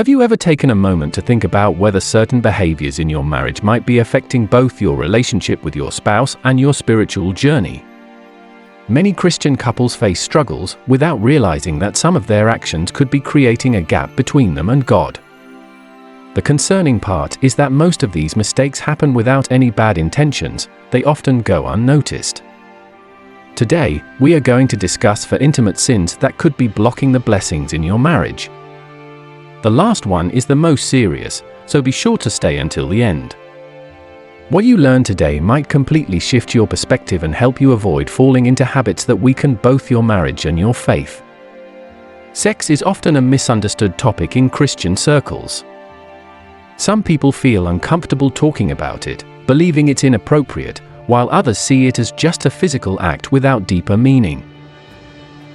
Have you ever taken a moment to think about whether certain behaviors in your marriage might be affecting both your relationship with your spouse and your spiritual journey? Many Christian couples face struggles without realizing that some of their actions could be creating a gap between them and God. The concerning part is that most of these mistakes happen without any bad intentions; they often go unnoticed. Today, we are going to discuss 4 intimate sins that could be blocking the blessings in your marriage. The last one is the most serious, so be sure to stay until the end. What you learn today might completely shift your perspective and help you avoid falling into habits that weaken both your marriage and your faith. Sex is often a misunderstood topic in Christian circles. Some people feel uncomfortable talking about it, believing it's inappropriate, while others see it as just a physical act without deeper meaning.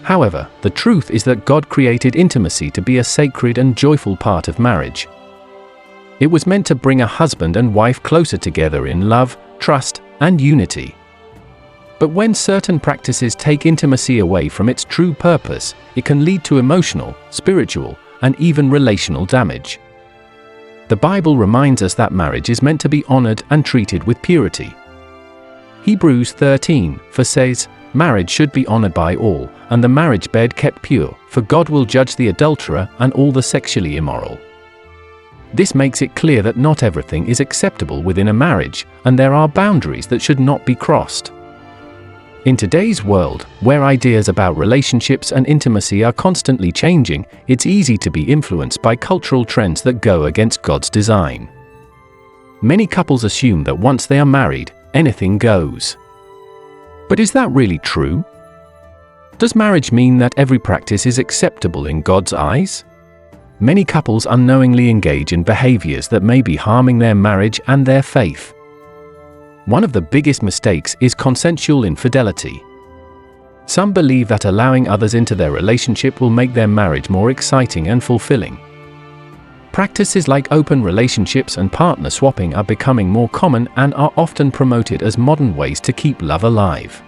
However, the truth is that God created intimacy to be a sacred and joyful part of marriage. It was meant to bring a husband and wife closer together in love, trust, and unity. But when certain practices take intimacy away from its true purpose, it can lead to emotional, spiritual, and even relational damage. The Bible reminds us that marriage is meant to be honored and treated with purity. Hebrews 13:4 says, "Marriage should be honored by all, and the marriage bed kept pure, for God will judge the adulterer and all the sexually immoral." This makes it clear that not everything is acceptable within a marriage, and there are boundaries that should not be crossed. In today's world, where ideas about relationships and intimacy are constantly changing, it's easy to be influenced by cultural trends that go against God's design. Many couples assume that once they are married, anything goes. But is that really true? Does marriage mean that every practice is acceptable in God's eyes? Many couples unknowingly engage in behaviors that may be harming their marriage and their faith. One of the biggest mistakes is consensual infidelity. Some believe that allowing others into their relationship will make their marriage more exciting and fulfilling. Practices like open relationships and partner swapping are becoming more common and are often promoted as modern ways to keep love alive.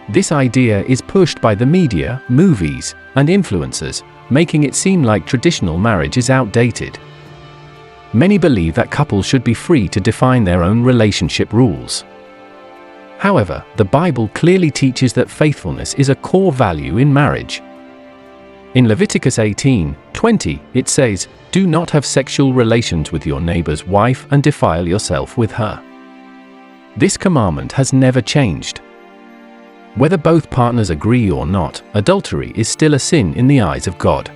This idea is pushed by the media, movies, and influencers, making it seem like traditional marriage is outdated. Many believe that couples should be free to define their own relationship rules. However, the Bible clearly teaches that faithfulness is a core value in marriage. In Leviticus 18:20, it says, "Do not have sexual relations with your neighbor's wife and defile yourself with her." This commandment has never changed. Whether both partners agree or not, adultery is still a sin in the eyes of God.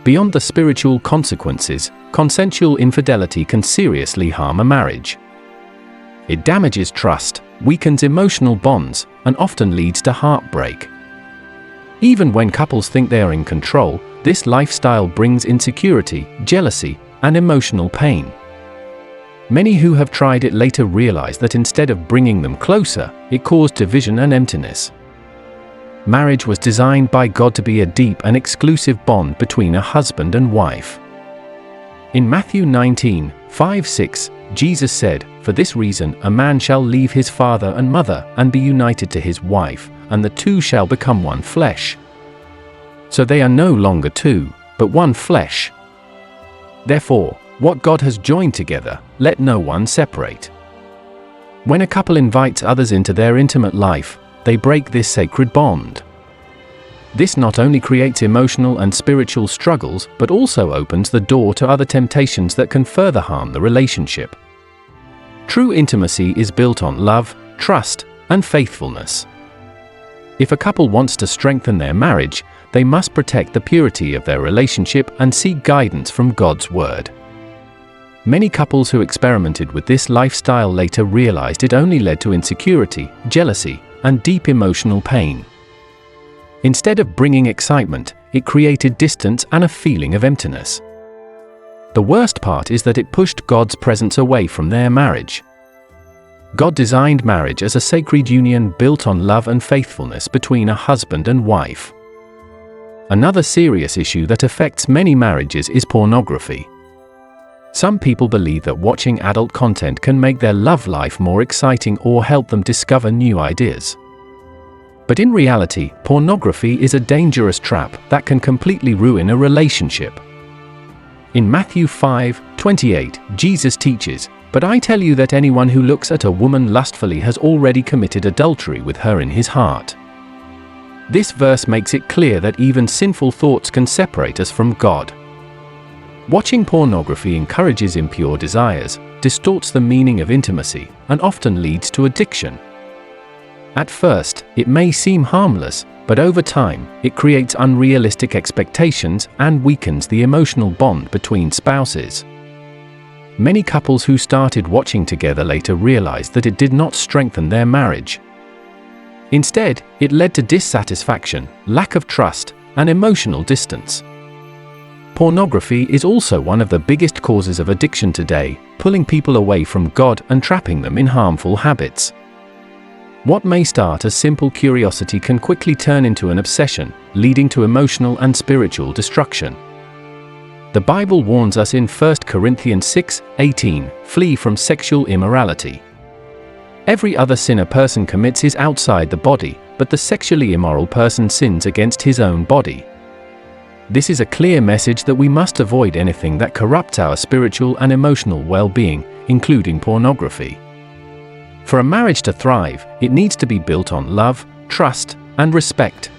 Beyond the spiritual consequences, consensual infidelity can seriously harm a marriage. It damages trust, weakens emotional bonds, and often leads to heartbreak. Even when couples think they are in control, this lifestyle brings insecurity, jealousy, and emotional pain. Many who have tried it later realize that instead of bringing them closer, it caused division and emptiness. Marriage was designed by God to be a deep and exclusive bond between a husband and wife. In Matthew 19:5-6, Jesus said, "For this reason a man shall leave his father and mother and be united to his wife, and the two shall become one flesh. So they are no longer two, but one flesh. Therefore, what God has joined together, let no one separate." When a couple invites others into their intimate life, they break this sacred bond. This not only creates emotional and spiritual struggles, but also opens the door to other temptations that can further harm the relationship. True intimacy is built on love, trust, and faithfulness. If a couple wants to strengthen their marriage, they must protect the purity of their relationship and seek guidance from God's Word. Many couples who experimented with this lifestyle later realized it only led to insecurity, jealousy, and deep emotional pain. Instead of bringing excitement, it created distance and a feeling of emptiness. The worst part is that it pushed God's presence away from their marriage. God designed marriage as a sacred union built on love and faithfulness between a husband and wife. Another serious issue that affects many marriages is pornography. Some people believe that watching adult content can make their love life more exciting or help them discover new ideas. But in reality, pornography is a dangerous trap that can completely ruin a relationship. In Matthew 5:28, Jesus teaches, "But I tell you that anyone who looks at a woman lustfully has already committed adultery with her in his heart." This verse makes it clear that even sinful thoughts can separate us from God. Watching pornography encourages impure desires, distorts the meaning of intimacy, and often leads to addiction. At first, it may seem harmless, but over time, it creates unrealistic expectations and weakens the emotional bond between spouses. Many couples who started watching together later realized that it did not strengthen their marriage. Instead, it led to dissatisfaction, lack of trust, and emotional distance. Pornography is also one of the biggest causes of addiction today, pulling people away from God and trapping them in harmful habits. What may start as simple curiosity can quickly turn into an obsession, leading to emotional and spiritual destruction. The Bible warns us in 1 Corinthians 6:18, "Flee from sexual immorality." Every other sin a person commits is outside the body, but the sexually immoral person sins against his own body. This is a clear message that we must avoid anything that corrupts our spiritual and emotional well-being, including pornography. For a marriage to thrive, it needs to be built on love, trust, and respect.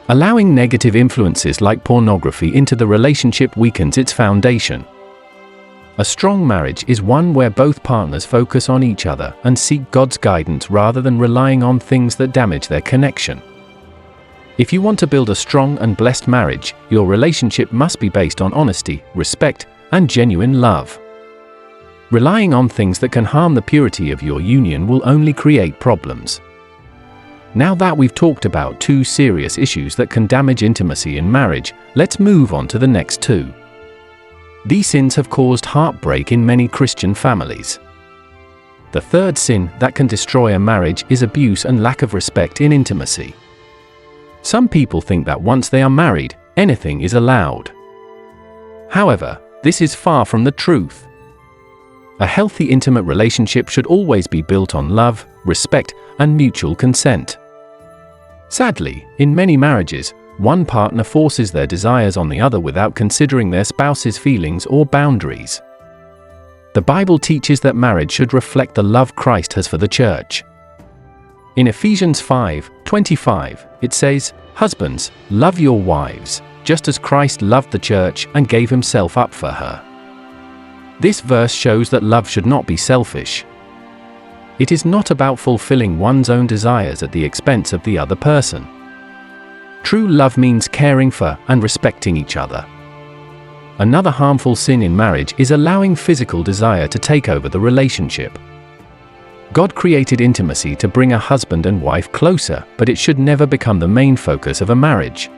Allowing negative influences like pornography into the relationship weakens its foundation. A strong marriage is one where both partners focus on each other and seek God's guidance rather than relying on things that damage their connection. If you want to build a strong and blessed marriage, your relationship must be based on honesty, respect, and genuine love. Relying on things that can harm the purity of your union will only create problems. Now that we've talked about two serious issues that can damage intimacy in marriage, let's move on to the next two. These sins have caused heartbreak in many Christian families. The third sin that can destroy a marriage is abuse and lack of respect in intimacy. Some people think that once they are married, anything is allowed. However, this is far from the truth. A healthy intimate relationship should always be built on love, respect, and mutual consent. Sadly, in many marriages, one partner forces their desires on the other without considering their spouse's feelings or boundaries. The Bible teaches that marriage should reflect the love Christ has for the church. In Ephesians 5:25, it says, "Husbands, love your wives, just as Christ loved the church and gave himself up for her." This verse shows that love should not be selfish. It is not about fulfilling one's own desires at the expense of the other person. True love means caring for and respecting each other. Another harmful sin in marriage is allowing physical desire to take over the relationship. God created intimacy to bring a husband and wife closer, but it should never become the main focus of a marriage.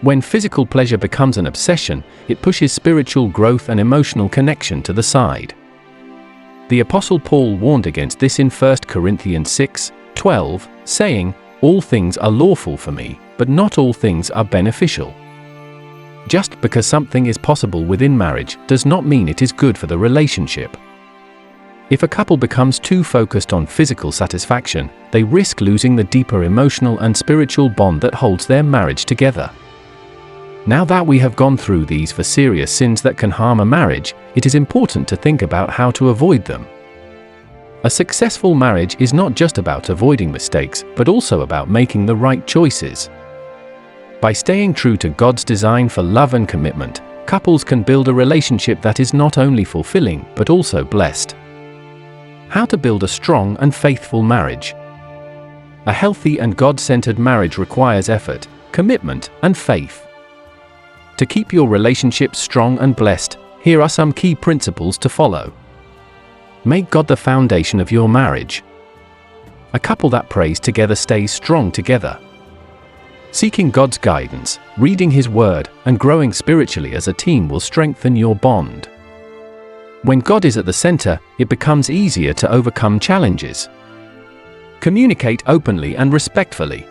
When physical pleasure becomes an obsession, it pushes spiritual growth and emotional connection to the side. The Apostle Paul warned against this in 1 Corinthians 6:12, saying, "All things are lawful for me, but not all things are beneficial." Just because something is possible within marriage does not mean it is good for the relationship. If a couple becomes too focused on physical satisfaction, they risk losing the deeper emotional and spiritual bond that holds their marriage together. Now that we have gone through these four serious sins that can harm a marriage, it is important to think about how to avoid them. A successful marriage is not just about avoiding mistakes, but also about making the right choices. By staying true to God's design for love and commitment, couples can build a relationship that is not only fulfilling, but also blessed. How to build a strong and faithful marriage. A healthy and God-centered marriage requires effort, commitment, and faith. To keep your relationship strong and blessed, here are some key principles to follow. Make God the foundation of your marriage. A couple that prays together stays strong together. Seeking God's guidance, reading His Word, and growing spiritually as a team will strengthen your bond. When God is at the center, it becomes easier to overcome challenges. Communicate openly and respectfully.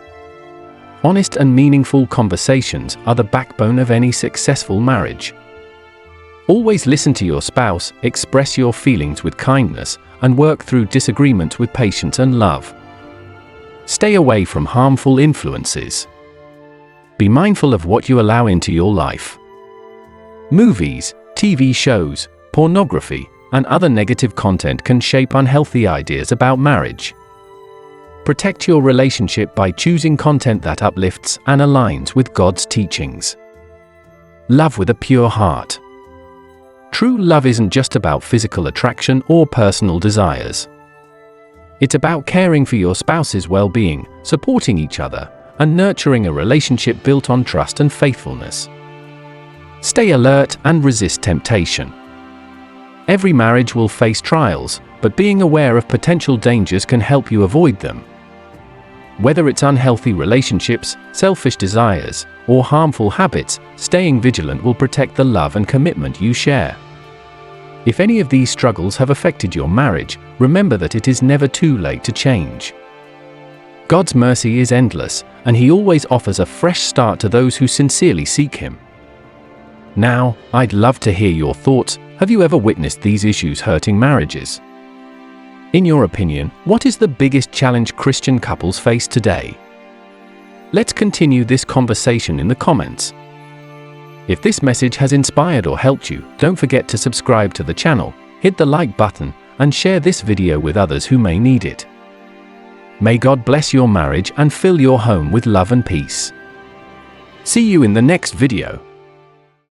Honest and meaningful conversations are the backbone of any successful marriage. Always listen to your spouse, express your feelings with kindness, and work through disagreements with patience and love. Stay away from harmful influences. Be mindful of what you allow into your life. Movies, TV shows, pornography, and other negative content can shape unhealthy ideas about marriage. Protect your relationship by choosing content that uplifts and aligns with God's teachings. Love with a pure heart. True love isn't just about physical attraction or personal desires. It's about caring for your spouse's well-being, supporting each other, and nurturing a relationship built on trust and faithfulness. Stay alert and resist temptation. Every marriage will face trials, but being aware of potential dangers can help you avoid them. Whether it's unhealthy relationships, selfish desires, or harmful habits, staying vigilant will protect the love and commitment you share. If any of these struggles have affected your marriage, remember that it is never too late to change. God's mercy is endless, and He always offers a fresh start to those who sincerely seek Him. Now, I'd love to hear your thoughts. Have you ever witnessed these issues hurting marriages? In your opinion, what is the biggest challenge Christian couples face today? Let's continue this conversation in the comments. If this message has inspired or helped you, don't forget to subscribe to the channel, hit the like button, and share this video with others who may need it. May God bless your marriage and fill your home with love and peace. See you in the next video.